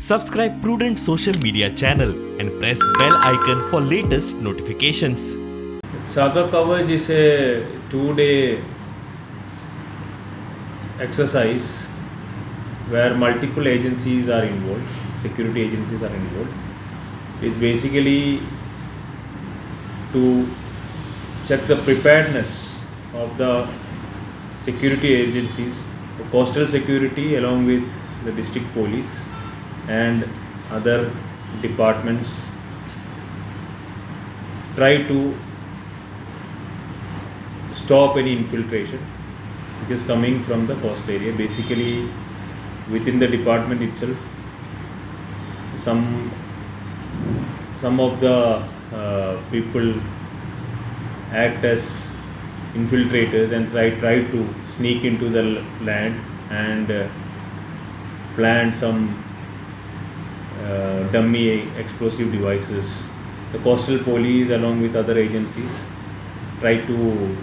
Subscribe Prudent social media channel and press bell icon for latest notifications. SAGAR KAVACH is a 2-day exercise where multiple agencies are involved, security agencies are involved. It's basically to check the preparedness of the security agencies, coastal security along with the district police and other departments try to stop any infiltration which is coming from the coastal area. Basically within the department itself, some of the people act as infiltrators and try to sneak into the land and plant some dummy explosive devices. The coastal police along with other agencies try to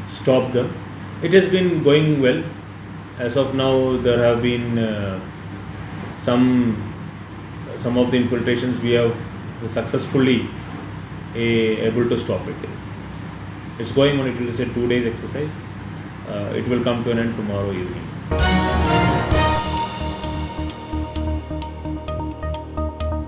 stop them. It has been going well. As of now, there have been some of the infiltrations we have successfully able to stop it. It's going on. It is a 2 days exercise. It will come to an end tomorrow evening.